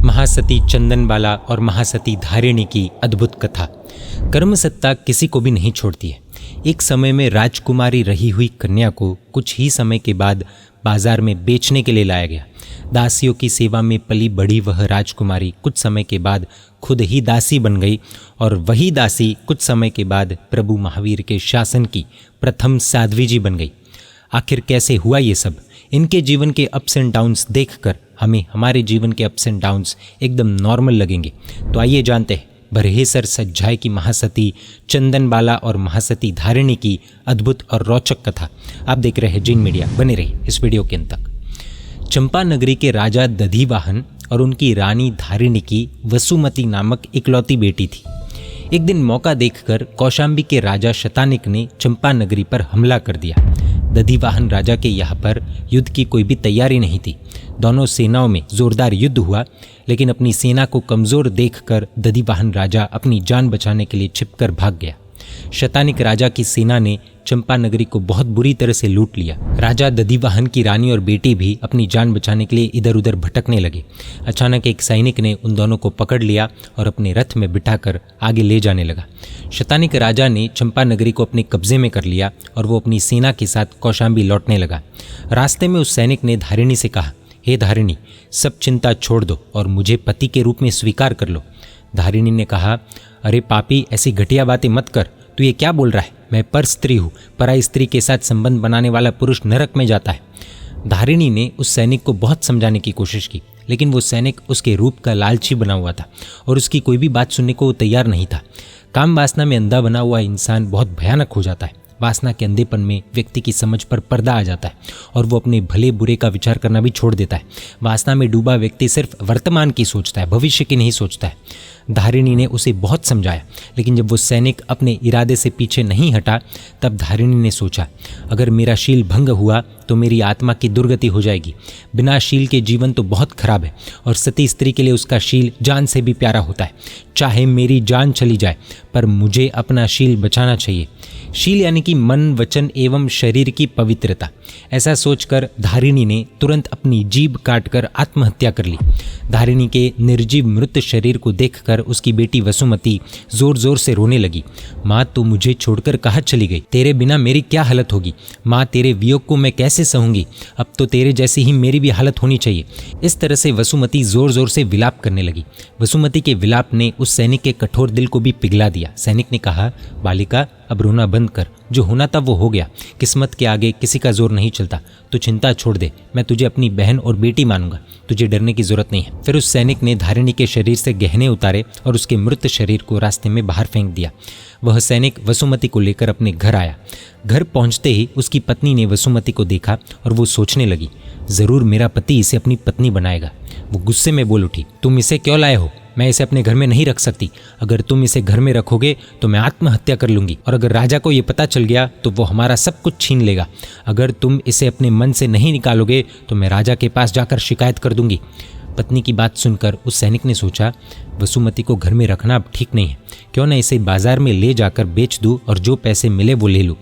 महासती चंदनबाला और महासती धारिणी की अद्भुत कथा। कर्म सत्ता किसी को भी नहीं छोड़ती है। एक समय में राजकुमारी रही हुई कन्या को कुछ ही समय के बाद बाजार में बेचने के लिए लाया गया। दासियों की सेवा में पली बढ़ी वह राजकुमारी कुछ समय के बाद खुद ही दासी बन गई और वही दासी कुछ समय के बाद प्रभु महावीर के शासन की प्रथम साध्वी जी बन गई। आखिर कैसे हुआ ये सब? इनके जीवन के अप्स एंड डाउन्स देखकर हमें हमारे जीवन के अप्स एंड डाउन्स एकदम नॉर्मल लगेंगे। तो आइए जानते हैं बरहेसर सज्जाई की महासती चंदनबाला और महासती धारिणी की अद्भुत और रोचक कथा। आप देख रहे हैं जिन मीडिया, बने रहिए इस वीडियो के अंत तक। चंपा नगरी के राजा दधिवाहन और उनकी रानी धारिणी की वसुमती नामक इकलौती बेटी थी। एक दिन मौका देखकर कौशाम्बी के राजा शतानिक ने चंपा नगरी पर हमला कर दिया। दधिवाहन राजा के यहाँ पर युद्ध की कोई भी तैयारी नहीं थी। दोनों सेनाओं में जोरदार युद्ध हुआ, लेकिन अपनी सेना को कमज़ोर देखकर दधिवाहन राजा अपनी जान बचाने के लिए छिपकर भाग गया। शतानिक राजा की सेना ने चंपा नगरी को बहुत बुरी तरह से लूट लिया। राजा दधिवाहन की रानी और बेटी भी अपनी जान बचाने के लिए इधर उधर भटकने लगे। अचानक एक सैनिक ने उन दोनों को पकड़ लिया और अपने रथ में बिठाकर आगे ले जाने लगा। शतानिक राजा ने चंपा नगरी को अपने कब्जे में कर लिया और वो अपनी सेना के साथ कौशाम्बी लौटने लगा। रास्ते में उस सैनिक ने धारिणी से कहा, हे धारिणी, सब चिंता छोड़ दो और मुझे पति के रूप में स्वीकार कर लो। धारिणी ने कहा, अरे पापी, ऐसी घटिया बातें मत कर। तू ये क्या बोल रहा है? मैं पर स्त्री हूँ। पराई स्त्री के साथ संबंध बनाने वाला पुरुष नरक में जाता है। धारिणी ने उस सैनिक को बहुत समझाने की कोशिश की, लेकिन वो सैनिक उसके रूप का लालची बना हुआ था और उसकी कोई भी बात सुनने को तैयार नहीं था। काम वासना में अंधा बना हुआ इंसान बहुत भयानक हो जाता है। वासना के अंधेपन में व्यक्ति की समझ पर पर्दा आ जाता है और वो अपने भले बुरे का विचार करना भी छोड़ देता है। वासना में डूबा व्यक्ति सिर्फ वर्तमान की सोचता है, भविष्य की नहीं सोचता है। धारिणी ने उसे बहुत समझाया, लेकिन जब वो सैनिक अपने इरादे से पीछे नहीं हटा, तब धारिणी ने सोचा, अगर मेरा शील भंग हुआ तो मेरी आत्मा की दुर्गति हो जाएगी। बिना शील के जीवन तो बहुत खराब है और सती स्त्री के लिए उसका शील जान से भी प्यारा होता है। चाहे मेरी जान चली जाए, पर मुझे अपना शील बचाना चाहिए। शील यानी कि मन, वचन एवं शरीर की पवित्रता। ऐसा सोचकर धारिणी ने तुरंत अपनी जीभ काटकर आत्महत्या कर ली। धारिणी के निर्जीव मृत शरीर को देखकर उसकी बेटी वसुमती जोर जोर से रोने लगी। माँ, तो मुझे छोड़कर कहाँ चली गई? तेरे बिना मेरी क्या हालत होगी? माँ, तेरे वियोग को मैं कैसे सहूंगी? अब तो तेरे जैसी ही मेरी भी हालत होनी चाहिए। इस तरह से वसुमती जोर जोर से विलाप करने लगी। वसुमती के विलाप ने उस सैनिक के कठोर दिल को भी पिघला दिया। सैनिक ने कहा, बालिका, अब रोना बंद कर। जो होना था वो हो गया। किस्मत के आगे किसी का जोर नहीं चलता। तू चिंता छोड़ दे। मैं तुझे अपनी बहन और बेटी मानूंगा। तुझे डरने की जरूरत नहीं है। फिर उस सैनिक ने धारिणी के शरीर से गहने उतारे और उसके मृत शरीर को रास्ते में बाहर फेंक दिया। वह सैनिक वसुमती को लेकर अपने घर आया। घर पहुंचते ही उसकी पत्नी ने वसुमती को देखा और वो सोचने लगी, जरूर मेरा पति इसे अपनी पत्नी बनाएगा। वो गुस्से में बोल उठी, तुम इसे क्यों लाए हो? मैं इसे अपने घर में नहीं रख सकती। अगर तुम इसे घर में रखोगे तो मैं आत्महत्या कर लूँगी और अगर राजा को ये पता चल गया तो वो हमारा सब कुछ छीन लेगा। अगर तुम इसे अपने मन से नहीं निकालोगे तो मैं राजा के पास जाकर शिकायत कर दूंगी। पत्नी की बात सुनकर उस सैनिक ने सोचा, वसुमती को घर में रखना अब ठीक नहीं है। क्यों न इसे बाजार में ले जाकर बेच दूँ और जो पैसे मिले वो ले लूँ।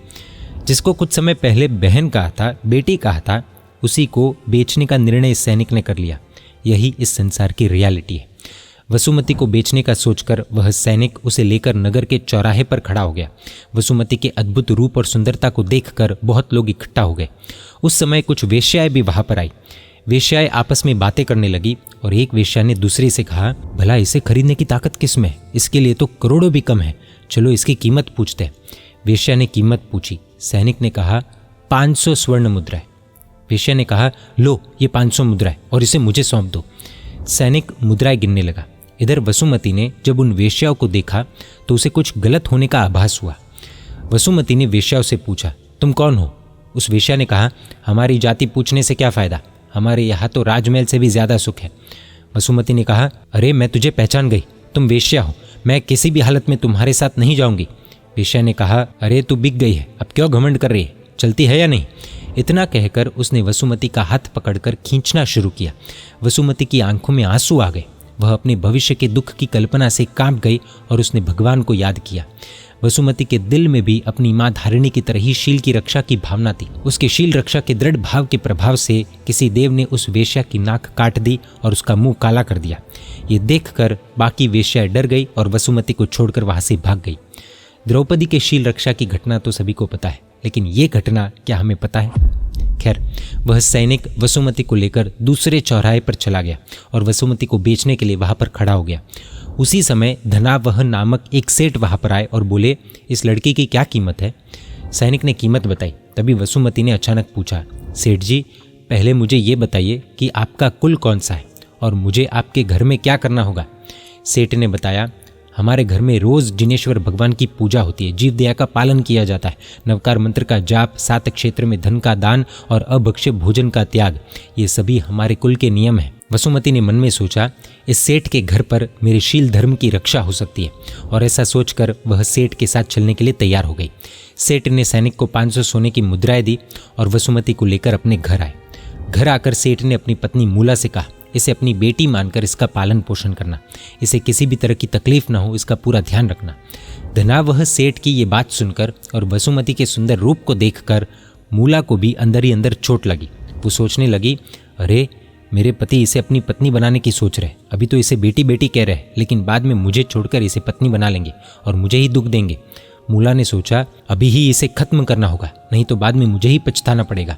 जिसको कुछ समय पहले बहन कहा था, बेटी कहा था, उसी को बेचने का निर्णय इस सैनिक ने कर लिया। यही इस संसार की रियलिटी है। वसुमती को बेचने का सोचकर वह सैनिक उसे लेकर नगर के चौराहे पर खड़ा हो गया। वसुमती के अद्भुत रूप और सुंदरता को देखकर बहुत लोग इकट्ठा हो गए। उस समय कुछ वेश्याएं भी वहां पर आई। वेश्याएं आपस में बातें करने लगी और एक वेश्या ने दूसरी से कहा, भला इसे खरीदने की ताकत किसमें है? इसके लिए तो करोड़ों भी कम है। चलो इसकी कीमत पूछते हैं। वेश्या ने कीमत पूछी। सैनिक ने कहा, 500 स्वर्ण मुद्राएं। वेश्या ने कहा, लो ये 500 मुद्राएं और इसे मुझे सौंप दो। सैनिक मुद्राएं गिनने लगा। इधर वसुमती ने जब उन वेश्याओं को देखा तो उसे कुछ गलत होने का आभास हुआ। वसुमती ने वेश्याओं से पूछा, तुम कौन हो? उस वेश्या ने कहा, हमारी जाति पूछने से क्या फ़ायदा? हमारे यहाँ तो राजमहल से भी ज़्यादा सुख है। वसुमती ने कहा, अरे मैं तुझे पहचान गई, तुम वेश्या हो। मैं किसी भी हालत में तुम्हारे साथ नहीं जाऊँगी। वेश्या ने कहा, अरे तू बिक गई है, अब क्यों घमंड कर रही है? चलती है या नहीं? इतना कहकर उसने वसुमती का हाथ पकड़कर खींचना शुरू किया। वसुमती की आंखों में आंसू आ गए। वह अपने भविष्य के दुख की कल्पना से कांप गई और उसने भगवान को याद किया। वसुमती के दिल में भी अपनी मां धारिणी की तरह ही शील की रक्षा की भावना थी। उसके शील रक्षा के दृढ़ भाव के प्रभाव से किसी देव ने उस वेश्या की नाक काट दी और उसका मुंह काला कर दिया। ये देखकर बाकी वेश्याएं डर गई और वसुमती को छोड़कर वहां से भाग गई। द्रौपदी के शील रक्षा की घटना तो सभी को पता है, लेकिन ये घटना क्या हमें पता है? खैर, वह सैनिक वसुमती को लेकर दूसरे चौराहे पर चला गया और वसुमती को बेचने के लिए वहां पर खड़ा हो गया। उसी समय धनावह नामक एक सेठ वहां पर आए और बोले, इस लड़की की क्या कीमत है? सैनिक ने कीमत बताई। तभी वसुमती ने अचानक पूछा, सेठ जी, पहले मुझे ये बताइए कि आपका कुल कौन सा है और मुझे आपके घर में क्या करना होगा? सेठ ने बताया, हमारे घर में रोज जिनेश्वर भगवान की पूजा होती है, जीव दया का पालन किया जाता है, नवकार मंत्र का जाप, 7 क्षेत्र में धन का दान और अभक्ष्य भोजन का त्याग, ये सभी हमारे कुल के नियम हैं। वसुमती ने मन में सोचा, इस सेठ के घर पर मेरे शील धर्म की रक्षा हो सकती है, और ऐसा सोचकर वह सेठ के साथ चलने के लिए तैयार हो गई। सेठ ने सैनिक को 500 सोने की मुद्राएं दी और वसुमती को लेकर अपने घर आए। घर आकर सेठ ने अपनी पत्नी मूला से कहा, इसे अपनी बेटी मानकर इसका पालन पोषण करना, इसे किसी भी तरह की तकलीफ न हो, इसका पूरा ध्यान रखना। धनावह सेठ की ये बात सुनकर और वसुमती के सुंदर रूप को देखकर मूला को भी अंदर ही अंदर चोट लगी। वो सोचने लगी, अरे मेरे पति इसे अपनी पत्नी बनाने की सोच रहे, अभी तो इसे बेटी बेटी कह रहे, लेकिन बाद में मुझे छोड़कर इसे पत्नी बना लेंगे और मुझे ही दुख देंगे। मूला ने सोचा, अभी ही इसे खत्म करना होगा, नहीं तो बाद में मुझे ही पछताना पड़ेगा।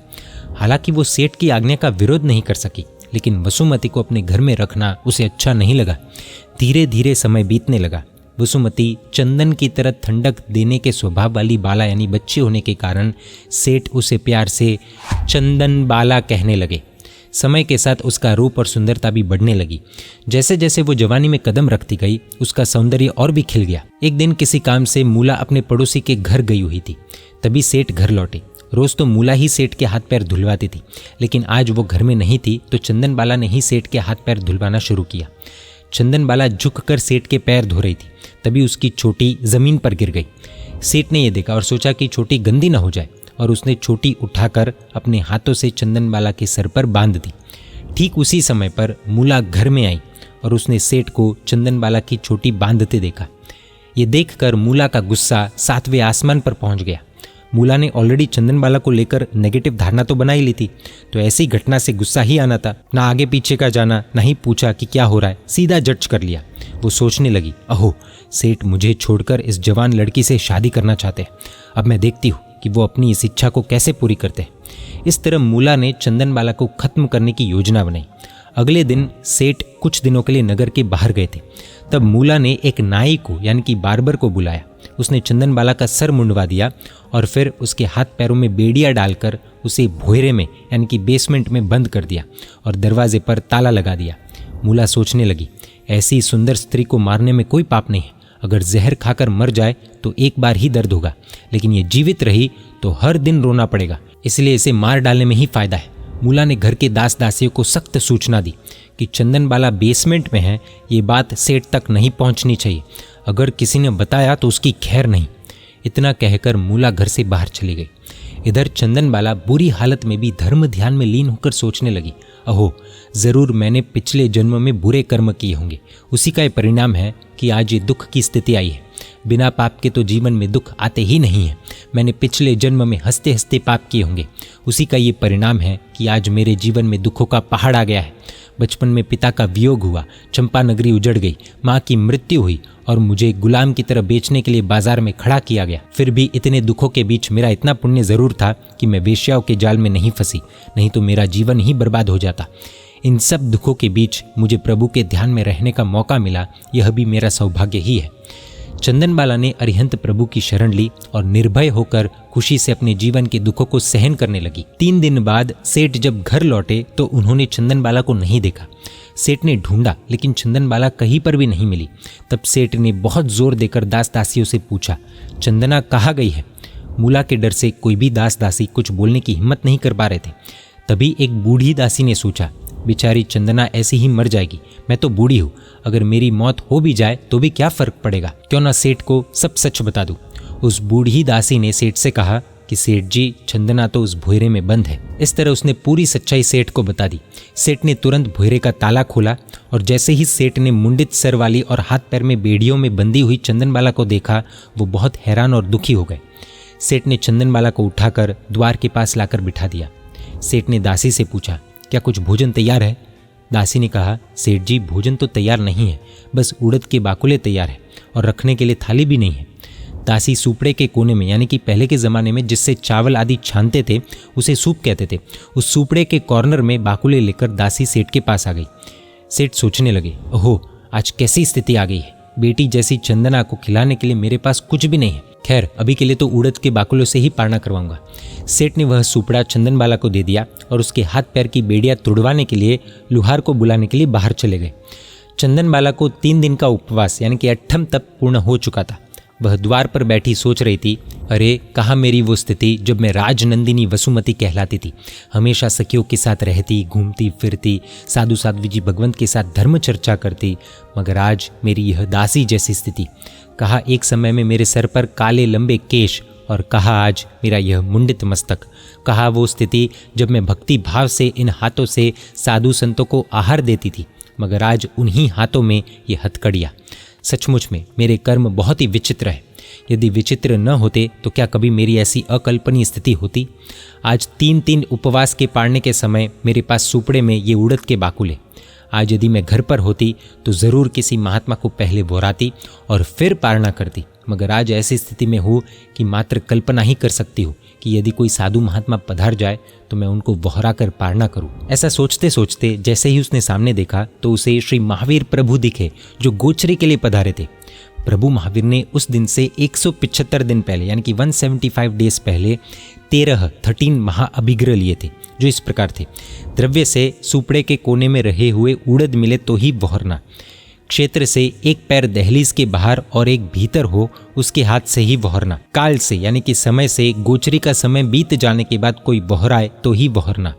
हालांकि वो सेठ की आज्ञा का विरोध नहीं कर सकी, लेकिन वसुमती को अपने घर में रखना उसे अच्छा नहीं लगा। धीरे धीरे समय बीतने लगा। वसुमती चंदन की तरह ठंडक देने के स्वभाव वाली बाला यानी बच्ची होने के कारण सेठ उसे प्यार से चंदन बाला कहने लगे। समय के साथ उसका रूप और सुंदरता भी बढ़ने लगी। जैसे जैसे वो जवानी में कदम रखती गई, उसका सौंदर्य और भी खिल गया। एक दिन किसी काम से मूला अपने पड़ोसी के घर गई हुई थी, तभी सेठ घर लौटे। रोज तो मूला ही सेठ के हाथ पैर धुलवाती थी, लेकिन आज वो घर में नहीं थी तो चंदन बाला ने ही सेठ के हाथ पैर धुलवाना शुरू किया। चंदन बाला झुककर सेठ के पैर धो रही थी, तभी उसकी चोटी जमीन पर गिर गई। सेठ ने यह देखा और सोचा कि चोटी गंदी ना हो जाए, और उसने चोटी उठाकर अपने हाथों से चंदन बाला के सर पर बांध दी। ठीक उसी समय पर मूला घर में आई और उसने सेठ को चंदन बाला की चोटी बांधते देखा। ये देखकर मूला का गुस्सा 7वें आसमान पर पहुंच गया। मूला ने ऑलरेडी चंदन बाला को लेकर नेगेटिव धारणा तो बना ही ली थी, तो ऐसी घटना से गुस्सा ही आना था। ना आगे पीछे का जाना, ना ही पूछा कि क्या हो रहा है, सीधा जज कर लिया। वो सोचने लगी, अहो सेठ मुझे छोड़कर इस जवान लड़की से शादी करना चाहते हैं, अब मैं देखती हूँ कि वो अपनी इस इच्छा को कैसे पूरी करते हैं। इस तरह मूला ने चंदन बाला को खत्म करने की योजना बनाई। अगले दिन सेठ कुछ दिनों के लिए नगर के बाहर गए थे। तब मूला ने एक नाई को यानी कि बार्बर को बुलाया। उसने चंदन बाला का सर मुंडवा दिया और फिर उसके हाथ पैरों में बेड़िया डालकर उसे भोयरे में यानी कि बेसमेंट में बंद कर दिया और दरवाजे पर ताला लगा दिया। मूला सोचने लगी, ऐसी सुंदर स्त्री को मारने में कोई पाप नहीं है। अगर जहर खाकर मर जाए तो एक बार ही दर्द होगा, लेकिन ये जीवित रही तो हर दिन रोना पड़ेगा, इसलिए इसे मार डालने में ही फायदा है। मूला ने घर के दास दासियों को सख्त सूचना दी कि चंदन बाला बेसमेंट में है, ये बात सेठ तक नहीं पहुंचनी चाहिए। अगर किसी ने बताया तो उसकी खैर नहीं। इतना कहकर मूला घर से बाहर चली गई। इधर चंदन बाला बुरी हालत में भी धर्म ध्यान में लीन होकर सोचने लगी, अहो जरूर मैंने पिछले जन्म में बुरे कर्म किए होंगे, उसी का ये परिणाम है कि आज ये दुख की स्थिति आई है। बिना पाप के तो जीवन में दुख आते ही नहीं है। मैंने पिछले जन्म में हंसते हंसते पाप किए होंगे, उसी का ये परिणाम है कि आज मेरे जीवन में दुखों का पहाड़ आ गया है। बचपन में पिता का वियोग हुआ, चंपा नगरी उजड़ गई, माँ की मृत्यु हुई और मुझे गुलाम की तरह बेचने के लिए बाजार में खड़ा किया गया। फिर भी इतने दुखों के बीच मेरा इतना पुण्य जरूर था कि मैं वेश्याओं के जाल में नहीं फंसी, नहीं तो मेरा जीवन ही बर्बाद हो जाता। इन सब दुखों के बीच मुझे प्रभु के ध्यान में रहने का मौका मिला, यह भी मेरा सौभाग्य ही है। चंदन बाला ने अरिहंत प्रभु की शरण ली और निर्भय होकर खुशी से अपने जीवन के दुखों को सहन करने लगी। 3 दिन बाद सेठ जब घर लौटे तो उन्होंने चंदन बाला को नहीं देखा। सेठ ने ढूंढा लेकिन चंदन बाला कहीं पर भी नहीं मिली। तब सेठ ने बहुत जोर देकर दास दासियों से पूछा, चंदना कहाँ गई है? मूला के डर से कोई भी दास दासी कुछ बोलने की हिम्मत नहीं कर पा रहे थे। तभी एक बूढ़ी दासी ने सोचा, बेचारी चंदना ऐसी ही मर जाएगी, मैं तो बूढ़ी हूँ, अगर मेरी मौत हो भी जाए तो भी क्या फर्क पड़ेगा, क्यों ना सेठ को सब सच बता दूँ। उस बूढ़ी दासी ने सेठ से कहा कि कि सेठ जी, चंदना तो उस भुइरे में बंद है। इस तरह उसने पूरी सच्चाई सेठ को बता दी। सेठ ने तुरंत भुइरे का ताला खोला और जैसे ही सेठ ने मुंडित सर वाली और हाथ पैर में बेड़ियों में बंधी हुई चंदनबाला को देखा, वो बहुत हैरान और दुखी हो गए। सेठ ने चंदनबाला को उठाकर द्वार के पास लाकर बिठा दिया। सेठ ने दासी से पूछा, क्या कुछ भोजन तैयार है? दासी ने कहा, सेठ जी, भोजन तो तैयार नहीं है, बस उड़द के बाकुले तैयार है और रखने के लिए थाली भी नहीं है। दासी सुपड़े के कोने में, यानी कि पहले के ज़माने में जिससे चावल आदि छानते थे उसे सूप कहते थे, उस सुपड़े के कॉर्नर में बाकुले लेकर दासी सेठ के पास आ गई। सेठ सोचने लगे, ओहो, आज कैसी स्थिति आ गई है। बेटी जैसी चंदना को खिलाने के लिए मेरे पास कुछ भी नहीं है। खैर, अभी के लिए तो उड़द के बाकुलों से ही पारना करवाऊंगा। सेठ ने वह सुपड़ा चंदनबाला को दे दिया और उसके हाथ पैर की बेड़ियां तुड़वाने के लिए लुहार को बुलाने के लिए बाहर चले गए। चंदनबाला को 3 दिन का उपवास यानी कि 8ठम तप पूर्ण हो चुका था। वह द्वार पर बैठी सोच रही थी, अरे कहाँ मेरी वो स्थिति जब मैं राजनंदिनी वसुमती कहलाती थी। हमेशा सखियों के साथ रहती, घूमती फिरती, साधु साध्वी जी भगवंत के साथ धर्म चर्चा करती, मगर आज मेरी यह दासी जैसी स्थिति। कहा एक समय में मेरे सर पर काले लंबे केश और कहा आज मेरा यह मुंडित मस्तक। कहा वो स्थिति जब मैं भक्ति भाव से इन हाथों से साधु संतों को आहार देती थी, मगर आज उन्हीं हाथों में ये हथकड़ियाँ। सचमुच में मेरे कर्म बहुत ही विचित्र है। यदि विचित्र न होते तो क्या कभी मेरी ऐसी अकल्पनीय स्थिति होती। आज 3 उपवास के पाड़ने के समय मेरे पास सुपड़े में ये उड़द के बाकुले। आज यदि मैं घर पर होती तो ज़रूर किसी महात्मा को पहले बोराती और फिर पारना करती, मगर आज ऐसी स्थिति में हूँ कि मात्र कल्पना ही कर सकती हूँ कि यदि कोई साधु महात्मा पधार जाए तो मैं उनको बहरा कर पारना करूं। ऐसा सोचते सोचते जैसे ही उसने सामने देखा तो उसे श्री महावीर प्रभु दिखे, जो गोचरी के लिए पधारे थे। प्रभु महावीर ने उस दिन से 175 दिन पहले यानी कि 175 डेज पहले 13 महाअभिग्रह लिए थे, जो इस प्रकार थे। द्रव्य से सुपड़े के कोने में रहे हुए उड़द मिले तो ही बहरना, क्षेत्र से एक पैर दहलीज के बाहर और एक भीतर हो उसके हाथ से ही बहरना, काल से यानी कि समय से गोचरी का समय बीत जाने के बाद कोई बहराए तो ही बहरना,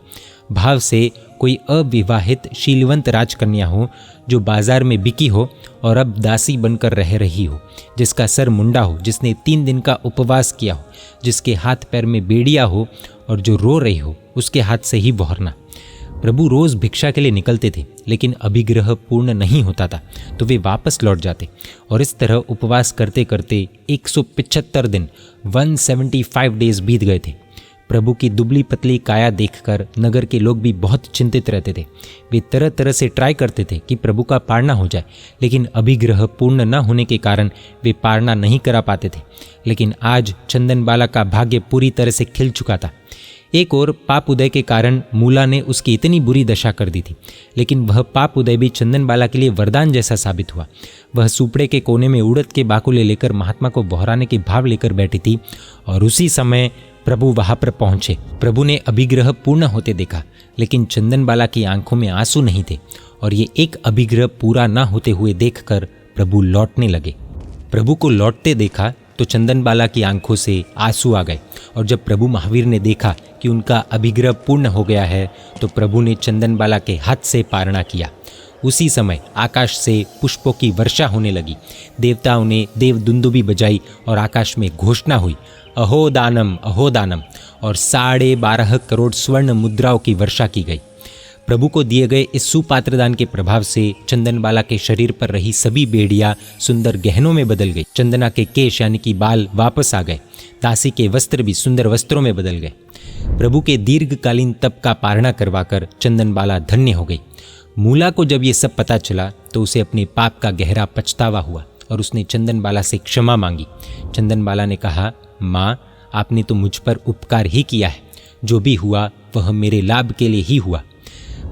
भाव से कोई अविवाहित शीलवंत राजकन्या हो जो बाजार में बिकी हो और अब दासी बनकर रह रही हो, जिसका सर मुंडा हो, जिसने 3 दिन का उपवास किया हो, जिसके हाथ पैर में बेड़िया हो और जो रो रही हो, उसके हाथ से ही बहरना। प्रभु रोज भिक्षा के लिए निकलते थे, लेकिन अभिग्रह पूर्ण नहीं होता था तो वे वापस लौट जाते और इस तरह उपवास करते करते 175 दिन 175 डेज बीत गए थे। प्रभु की दुबली पतली काया देखकर नगर के लोग भी बहुत चिंतित रहते थे। वे तरह तरह से ट्राई करते थे कि प्रभु का पारना हो जाए, लेकिन अभिग्रह पूर्ण न होने के कारण वे पारना नहीं करा पाते थे। लेकिन आज चंदनबाला का भाग्य पूरी तरह से खिल चुका था। एक और पाप उदय के कारण मूला ने उसकी इतनी बुरी दशा कर दी थी, लेकिन वह पाप उदय भी चंदनबाला के लिए वरदान जैसा साबित हुआ। वह सुपड़े के कोने में उड़द के बाकुले लेकर महात्मा को बहराने के भाव लेकर बैठी थी और उसी समय प्रभु वहां पर पहुंचे। प्रभु ने अभिग्रह पूर्ण होते देखा, लेकिन चंदनबाला की आंखों में आंसू नहीं थे और ये एक अभिग्रह पूरा न होते हुए देखकर प्रभु लौटने लगे। प्रभु को लौटते देखा तो चंदनबाला की आंखों से आंसू आ गए और जब प्रभु महावीर ने देखा कि उनका अभिग्रह पूर्ण हो गया है तो प्रभु ने चंदनबाला के हाथ से पारणा किया। उसी समय आकाश से पुष्पों की वर्षा होने लगी। देवताओं ने देवदुंदुबी बजाई और आकाश में घोषणा हुई, अहो दानम अहो दानम, और 12.5 करोड़ स्वर्ण मुद्राओं की वर्षा की गई। प्रभु को दिए गए इस सुपात्रदान के प्रभाव से चंदनबाला के शरीर पर रही सभी बेड़ियां सुंदर गहनों में बदल गई। चंदना के केश यानी कि बाल वापस आ गए। दासी के वस्त्र भी सुंदर वस्त्रों में बदल गए। प्रभु के दीर्घकालीन तप का पारणा करवाकर चंदनबाला धन्य हो गई। मूला को जब ये सब पता चला तो उसे अपने पाप का गहरा पछतावा हुआ और उसने चंदनबाला से क्षमा मांगी। चंदनबाला ने कहा, माँ, आपने तो मुझ पर उपकार ही किया है, जो भी हुआ वह मेरे लाभ के लिए ही हुआ।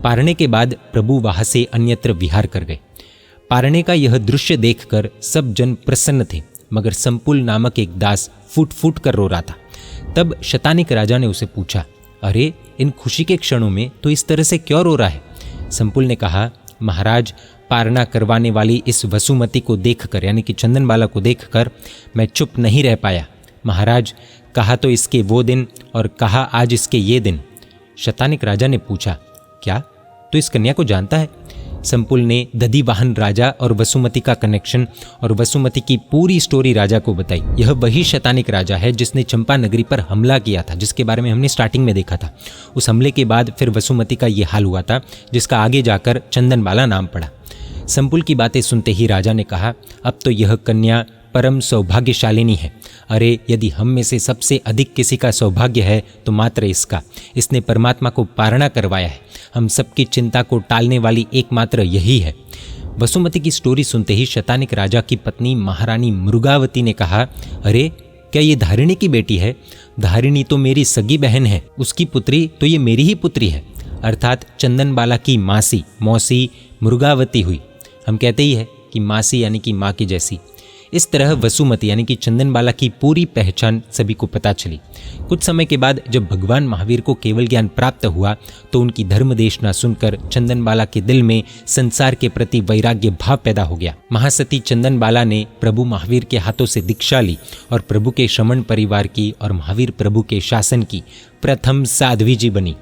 पारणे के बाद प्रभु वहां से अन्यत्र विहार कर गए। पारणे का यह दृश्य देखकर सब जन प्रसन्न थे, मगर संपुल नामक एक दास फूट फूट कर रो रहा था। तब शतानिक राजा ने उसे पूछा, अरे इन खुशी के क्षणों में तो इस तरह से क्यों रो रहा है? संपुल ने कहा, महाराज, पारना करवाने वाली इस वसुमती को देखकर यानी कि चंदनबाला को देखकर मैं चुप नहीं रह पाया। महाराज, कहा तो इसके वो दिन और कहा आज इसके ये दिन। शतानिक राजा ने पूछा, क्या तो इस कन्या को जानता है? संपुल ने दधिवाहन राजा और वसुमती का कनेक्शन और वसुमती की पूरी स्टोरी राजा को बताई। यह वही शैतानिक राजा है जिसने चंपा नगरी पर हमला किया था, जिसके बारे में हमने स्टार्टिंग में देखा था। उस हमले के बाद फिर वसुमती का ये हाल हुआ था, जिसका आगे जाकर चंदनबाला नाम पड़ा। संपुल की बातें सुनते ही राजा ने कहा, अब तो यह कन्या परम सौभाग्यशालिनी है। अरे यदि हम में से सबसे अधिक किसी का सौभाग्य है तो मात्र इसका। इसने परमात्मा को पारणा करवाया है। हम सबकी चिंता को टालने वाली एकमात्र यही है। वसुमती की स्टोरी सुनते ही शैतानिक राजा की पत्नी महारानी मृगावती ने कहा, अरे क्या ये धारिणी की बेटी है? धारिणी तो मेरी सगी बहन है, उसकी पुत्री तो ये मेरी ही पुत्री है। अर्थात चंदनबाला की मौसी मृगावती हुई। हम कहते ही है कि मासी यानी कि माँ की जैसी। इस तरह वसुमती यानी कि चंदनबाला की पूरी पहचान सभी को पता चली। कुछ समय के बाद जब भगवान महावीर को केवल ज्ञान प्राप्त हुआ तो उनकी धर्मदेशना सुनकर चंदनबाला के दिल में संसार के प्रति वैराग्य भाव पैदा हो गया। महासती चंदनबाला ने प्रभु महावीर के हाथों से दीक्षा ली और प्रभु के श्रमण परिवार की और महावीर प्रभु के शासन की प्रथम साध्वी जी बनी।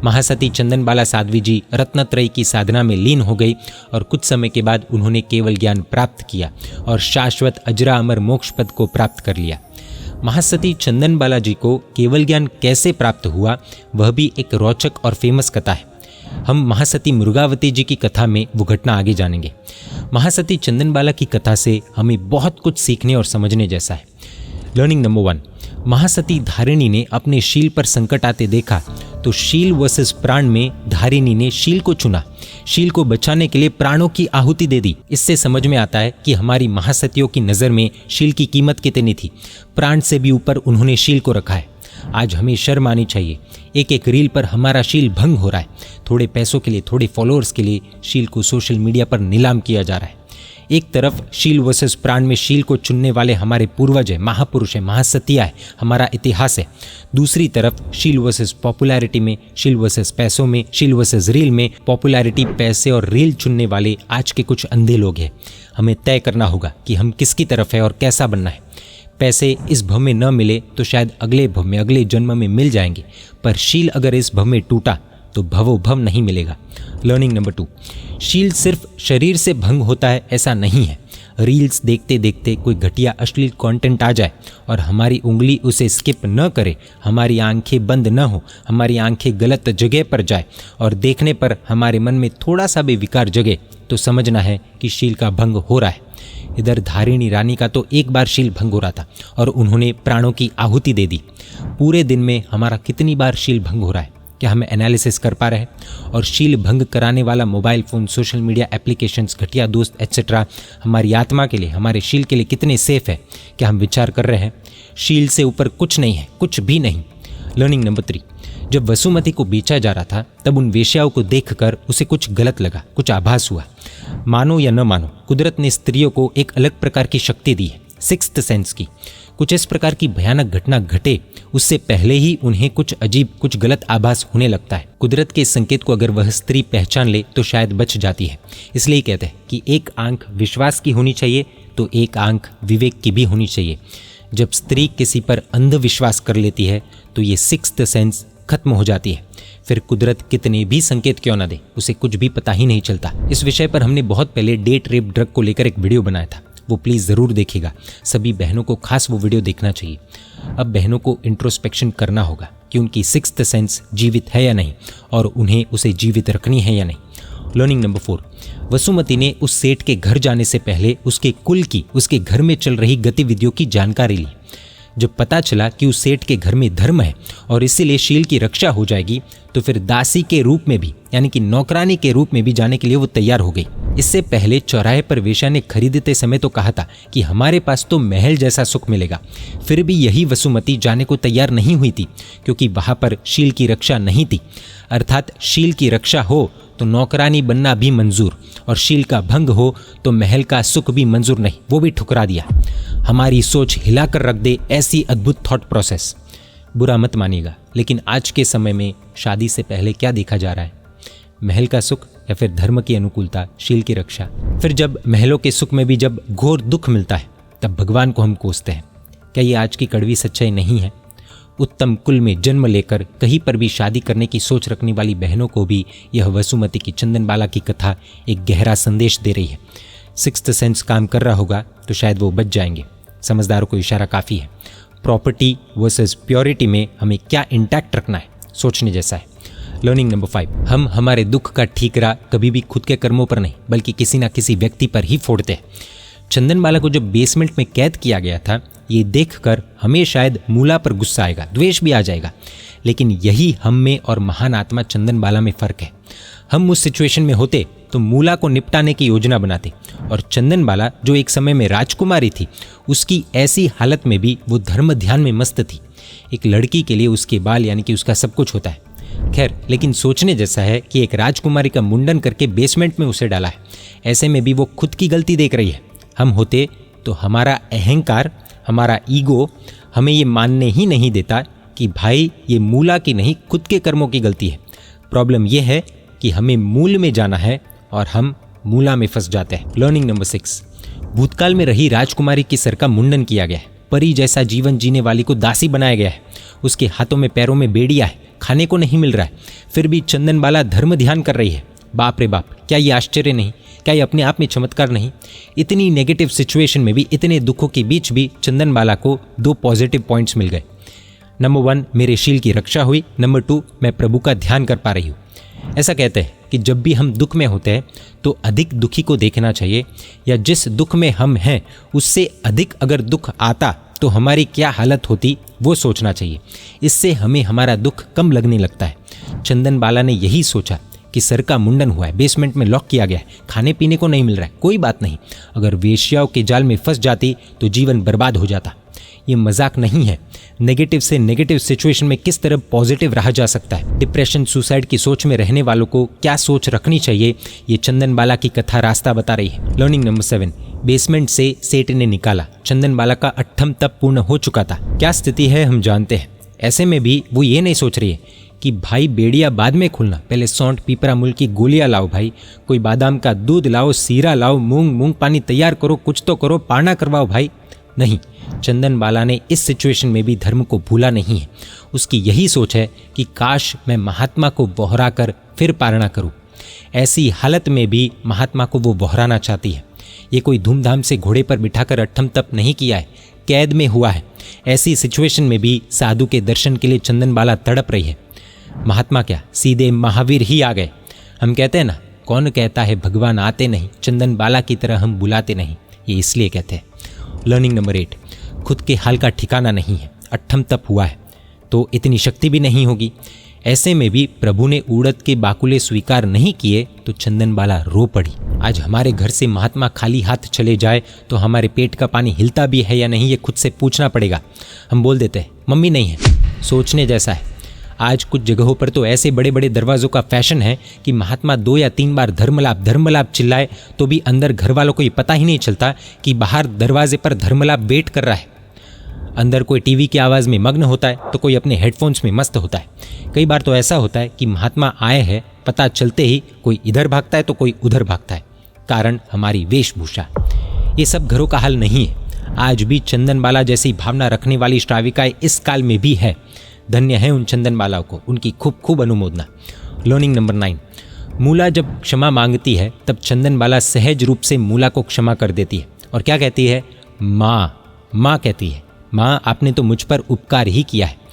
महासती चंदनबाला साध्वी जी रत्नत्रयी की साधना में लीन हो गई और कुछ समय के बाद उन्होंने केवल ज्ञान प्राप्त किया और शाश्वत अजरा अमर मोक्ष पद को प्राप्त कर लिया। महासती चंदनबाला जी को केवल ज्ञान कैसे प्राप्त हुआ, वह भी एक रोचक और फेमस कथा है। हम महासती मृगावती जी की कथा में वो घटना आगे जानेंगे। महासती चंदनबाला की कथा से हमें बहुत कुछ सीखने और समझने जैसा है। लर्निंग नंबर 1, महासती धारिणी ने अपने शील पर संकट आते देखा तो शील वर्सेस प्राण में धारिणी ने शील को चुना। शील को बचाने के लिए प्राणों की आहुति दे दी। इससे समझ में आता है कि हमारी महासतियों की नज़र में शील की कीमत कितनी थी। प्राण से भी ऊपर उन्होंने शील को रखा है। आज हमें शर्म आनी चाहिए। एक एक रील पर हमारा शील भंग हो रहा है। थोड़े पैसों के लिए, थोड़े फॉलोअर्स के लिए शील को सोशल मीडिया पर नीलाम किया जा रहा है। एक तरफ शील वर्सेस प्राण में शील को चुनने वाले हमारे पूर्वज है, महापुरुष है, महासतिया है, हमारा इतिहास है। दूसरी तरफ शील वर्सेस पॉपुलैरिटी में, शील वर्सेस पैसों में, शील वर्सेस रील में पॉपुलैरिटी, पैसे और रील चुनने वाले आज के कुछ अंधे लोग हैं। हमें तय करना होगा कि हम किसकी तरफ है और कैसा बनना है। पैसे इस भव में न मिले तो शायद अगले भव में, अगले जन्म में मिल जाएंगे, पर शील अगर इस भव में टूटा तो भवो भव नहीं मिलेगा। लर्निंग नंबर 2, शील सिर्फ शरीर से भंग होता है ऐसा नहीं है। रील्स देखते देखते कोई घटिया अश्लील कंटेंट आ जाए और हमारी उंगली उसे स्किप न करे, हमारी आंखें बंद न हो, हमारी आंखें गलत जगह पर जाए और देखने पर हमारे मन में थोड़ा सा भी विकार जगे तो समझना है कि शील का भंग हो रहा है। इधर धारिणी रानी का तो एक बार शील भंग हो रहा था और उन्होंने प्राणों की आहुति दे दी। पूरे दिन में हमारा कितनी बार शील भंग हो रहा है, क्या हम एनालिसिस कर पा रहे हैं? और शील भंग कराने वाला mobile phone, social media applications, घटिया दोस्त एट्सेट्रा हमारी आत्मा के लिए, हमारे शील के लिए कितने सेफ है, क्या हम विचार कर रहे हैं? शील से ऊपर कुछ नहीं है, कुछ भी नहीं। लर्निंग नंबर 3, जब वसुमती को बेचा जा रहा था तब उन वेश्याओं को देखकर उसे कुछ गलत लगा, कुछ आभास हुआ। मानो या न मानो, कुदरत ने स्त्रियों को एक अलग प्रकार की शक्ति दी है, सिक्स्थ सेंस की। कुछ इस प्रकार की भयानक घटना घटे उससे पहले ही उन्हें कुछ अजीब, कुछ गलत आभास होने लगता है। कुदरत के संकेत को अगर वह स्त्री पहचान ले तो शायद बच जाती है। इसलिए कहते हैं कि एक आंख विश्वास की होनी चाहिए तो एक आंख विवेक की भी होनी चाहिए। जब स्त्री किसी पर अंधविश्वास कर लेती है तो ये सिक्स्थ सेंस खत्म हो जाती है। फिर कुदरत कितने भी संकेत क्यों ना दे, उसे कुछ भी पता ही नहीं चलता। इस विषय पर हमने बहुत पहले डेट रेप ड्रग को लेकर एक वीडियो बनाया था, वो प्लीज़ ज़रूर देखिएगा। सभी बहनों को खास वो वीडियो देखना चाहिए। अब बहनों को इंट्रोस्पेक्शन करना होगा कि उनकी सिक्स्थ सेंस जीवित है या नहीं और उन्हें उसे जीवित रखनी है या नहीं। लर्निंग नंबर 4, वसुमती ने उस सेठ के घर जाने से पहले उसके कुल की, उसके घर में चल रही गतिविधियों की जानकारी ली। जब पता चला कि उस सेठ के घर में धर्म है और इसीलिए शील की रक्षा हो जाएगी तो फिर दासी के रूप में भी, यानी कि नौकरानी के रूप में भी जाने के लिए वो तैयार हो गई। इससे पहले चौराहे पर वेश्या ने खरीदते समय तो कहा था कि हमारे पास तो महल जैसा सुख मिलेगा। फिर भी यही वसुमती जाने को तैयार नहीं हुई थी क्योंकि वहाँ पर शील की रक्षा नहीं थी। अर्थात शील की रक्षा हो तो नौकरानी बनना भी मंजूर और शील का भंग हो तो महल का सुख भी मंजूर नहीं, वो भी ठुकरा दिया। हमारी सोच हिलाकर रख दे ऐसी अद्भुत थॉट प्रोसेस। बुरा मत मानिएगा, लेकिन आज के समय में शादी से पहले क्या देखा जा रहा है? महल का सुख या फिर धर्म की अनुकूलता, शील की रक्षा। फिर जब महलों के सुख में भी जब घोर दुख मिलता है तब भगवान को हम कोसते हैं। क्या ये आज की कड़वी सच्चाई नहीं है? उत्तम कुल में जन्म लेकर कहीं पर भी शादी करने की सोच रखने वाली बहनों को भी यह वसुमती की चंदनबाला की कथा एक गहरा संदेश दे रही है। सिक्स्थ सेंस काम कर रहा होगा तो शायद वो बच जाएंगे। समझदारों को इशारा काफ़ी है। प्रॉपर्टी वर्सेस प्योरिटी में हमें क्या इंटैक्ट रखना है, सोचने जैसा है। लर्निंग नंबर 5, हम हमारे दुख का ठीकरा कभी भी खुद के कर्मों पर नहीं बल्कि किसी ना किसी व्यक्ति पर ही फोड़ते हैं। चंदनबाला को जब बेसमेंट में कैद किया गया था, ये देखकर हमें शायद मूला पर गुस्सा आएगा, द्वेष भी आ जाएगा, लेकिन यही हम में और महान आत्मा चंदनबाला में फ़र्क है। हम उस सिचुएशन में होते तो मूला को निपटाने की योजना बनाते, और चंदनबाला जो एक समय में राजकुमारी थी, उसकी ऐसी हालत में भी वो धर्म ध्यान में मस्त थी। एक लड़की के लिए उसके बाल यानी कि उसका सब कुछ होता है। खैर, लेकिन सोचने जैसा है कि एक राजकुमारी का मुंडन करके बेसमेंट में उसे डाला है। ऐसे में भी वो खुद की गलती देख रही है। हम होते तो हमारा अहंकार, हमारा ईगो हमें ये मानने ही नहीं देता कि भाई ये मूला की नहीं खुद के कर्मों की गलती है। प्रॉब्लम ये है कि हमें मूल में जाना है और हम मूला में फंस जाते हैं। लर्निंग नंबर 6, भूतकाल में रही राजकुमारी की सर का मुंडन किया गया है। परी जैसा जीवन जीने वाली को दासी बनाया गया है। उसके हाथों में पैरों में बेड़िया है, खाने को नहीं मिल रहा है, फिर भी चंदनबाला धर्म ध्यान कर रही है। बाप रे बाप, क्या ये आश्चर्य नहीं? क्या ये अपने आप में चमत्कार नहीं? इतनी नेगेटिव सिचुएशन में भी, इतने दुखों के बीच भी चंदनबाला को 2 पॉजिटिव पॉइंट्स मिल गए। नंबर 1, मेरे शील की रक्षा हुई। नंबर 2, मैं प्रभु का ध्यान कर पा रही हूँ। ऐसा कहते हैं कि जब भी हम दुख में होते हैं तो अधिक दुखी को देखना चाहिए, या जिस दुख में हम हैं उससे अधिक अगर दुख आता तो हमारी क्या हालत होती वो सोचना चाहिए। इससे हमें हमारा दुख कम लगने लगता है। चंदनबाला ने यही सोचा कि सर का मुंडन हुआ है, बेसमेंट में लॉक किया गया है, खाने पीने को नहीं मिल रहा है, कोई बात नहीं, अगर वेश्याओं के जाल में फंस जाती तो जीवन बर्बाद हो जाता। ये मजाक नहीं है। नेगेटिव से नेगेटिव सिचुएशन में किस तरह पॉजिटिव रहा जा सकता है। डिप्रेशन, सुसाइड की सोच में रहने वालों को क्या सोच रखनी चाहिए, ये चंदनबाला की कथा रास्ता बता रही है। लर्निंग नंबर 7, बेसमेंट से सेठ ने निकाला। चंदनबाला का 8ठम तप पूर्ण हो चुका था। क्या स्थिति है हम जानते हैं। ऐसे में भी वो ये नहीं सोच रही है कि भाई बेड़िया बाद में खुलना, पहले सौंठ पीपरा मूल की गोलियां लाओ भाई, कोई बादाम का दूध लाओ, सीरा लाओ, मूंग पानी तैयार करो, कुछ तो करो, पारना करवाओ भाई। नहीं, चंदनबाला ने इस सिचुएशन में भी धर्म को भूला नहीं है। उसकी यही सोच है कि काश मैं महात्मा को बहरा कर फिर पारना करूं। ऐसी हालत में भी महात्मा को वो बहराना चाहती है। ये कोई धूमधाम से घोड़े पर बिठाकर 8ठम तप नहीं किया है, कैद में हुआ है। ऐसी सिचुएशन में भी साधु के दर्शन के लिए चंदनबाला तड़प रही है। महात्मा क्या, सीधे महावीर ही आ गए। हम कहते हैं ना, कौन कहता है भगवान आते नहीं, चंदनबाला की तरह हम बुलाते नहीं। ये इसलिए कहते हैं। लर्निंग नंबर 8, खुद के हाल का ठिकाना नहीं है। 8ठम तप हुआ है तो इतनी शक्ति भी नहीं होगी। ऐसे में भी प्रभु ने उड़द के बाकुले स्वीकार नहीं किए तो चंदनबाला रो पड़ी। आज हमारे घर से महात्मा खाली हाथ चले जाए तो हमारे पेट का पानी हिलता भी है या नहीं, ये खुद से पूछना पड़ेगा। हम बोल देते हैं मम्मी नहीं है। सोचने जैसा है। आज कुछ जगहों पर तो ऐसे बड़े बड़े दरवाज़ों का फैशन है कि महात्मा 2 या 3 बार धर्मलाप चिल्लाए तो भी अंदर घर वालों को ये पता ही नहीं चलता कि बाहर दरवाजे पर धर्मलाप वेट कर रहा है। अंदर कोई टीवी की आवाज़ में मग्न होता है तो कोई अपने हेडफोन्स में मस्त होता है। कई बार तो ऐसा होता है कि महात्मा आए हैं, पता चलते ही कोई इधर भागता है तो कोई उधर भागता है। कारण हमारी वेशभूषा। ये सब घरों का हाल नहीं है। आज भी चंदनबाला जैसी भावना रखने वाली श्राविकाएं इस काल में भी है। धन्य है उन चंदनबालाओं को, उनकी खूब खूब अनुमोदना। लर्निंग नंबर 9, मूला जब क्षमा मांगती है तब चंदनबाला सहज रूप से मूला को क्षमा कर देती है और क्या कहती है, माँ कहती है, माँ आपने तो मुझ पर उपकार ही किया है।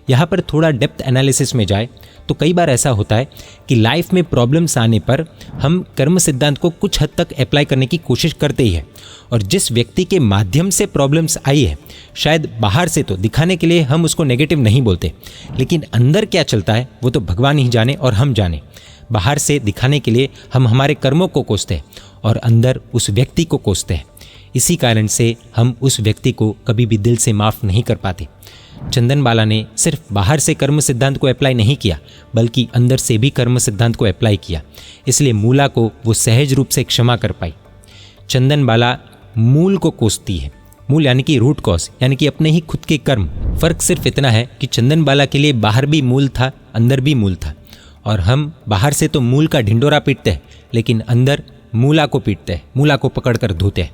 यहाँ पर थोड़ा डेप्थ एनालिसिस में जाए तो कई बार ऐसा होता है कि लाइफ में प्रॉब्लम्स आने पर हम कर्म सिद्धांत को कुछ हद तक अप्लाई करने की कोशिश करते ही है, और जिस व्यक्ति के माध्यम से प्रॉब्लम्स आई है शायद बाहर से तो दिखाने के लिए हम उसको नेगेटिव नहीं बोलते, लेकिन अंदर क्या चलता है वो तो भगवान ही जाने और हम जाने। बाहर से दिखाने के लिए हम हमारे कर्मों को कोसते हैं और अंदर उस व्यक्ति को कोसते हैं। इसी कारण से हम उस व्यक्ति को कभी भी दिल से माफ़ नहीं कर पाते। चंदनबाला ने सिर्फ बाहर से कर्म सिद्धांत को अप्लाई नहीं किया बल्कि अंदर से भी कर्म सिद्धांत को अप्लाई किया, इसलिए मूला को वो सहज रूप से क्षमा कर पाई। चंदनबाला मूल को कोसती है। मूल यानी कि रूट कॉज, यानी कि अपने ही खुद के कर्म। फर्क सिर्फ इतना है कि चंदनबाला के लिए बाहर भी मूल था, अंदर भी मूल था, और हम बाहर से तो मूल का ढिंडोरा पीटते हैं लेकिन अंदर मूला को पीटते हैं, मूला को पकड़कर धोते हैं।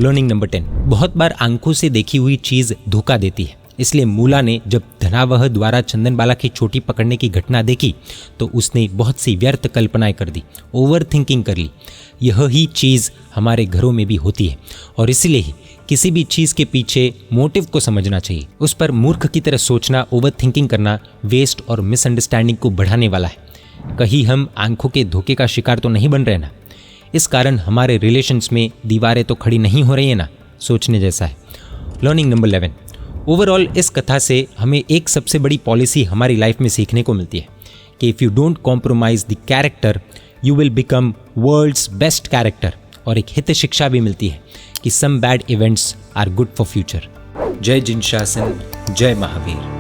लर्निंग नंबर 10, बहुत बार आंखों से देखी हुई चीज़ धोखा देती है। इसलिए मूला ने जब धनावह द्वारा चंदनबाला की चोटी पकड़ने की घटना देखी तो उसने बहुत सी व्यर्थ कल्पनाएं कर दी, ओवर थिंकिंग कर ली। यह ही चीज़ हमारे घरों में भी होती है और इसलिए ही किसी भी चीज़ के पीछे मोटिव को समझना चाहिए। उस पर मूर्ख की तरह सोचना, ओवर थिंकिंग करना वेस्ट और मिसअंडरस्टैंडिंग को बढ़ाने वाला है। कहीं हम आंखों के धोखे का शिकार तो नहीं बन रहे ना। इस कारण हमारे रिलेशंस में दीवारें तो खड़ी नहीं हो रही है ना। सोचने जैसा है। Learning number 11। ओवरऑल इस कथा से हमें एक सबसे बड़ी पॉलिसी हमारी लाइफ में सीखने को मिलती है कि if you don't compromise the character you will become world's best character. और एक हित शिक्षा भी मिलती है कि some bad events are good for future. जय जिनशासन, जय महावीर।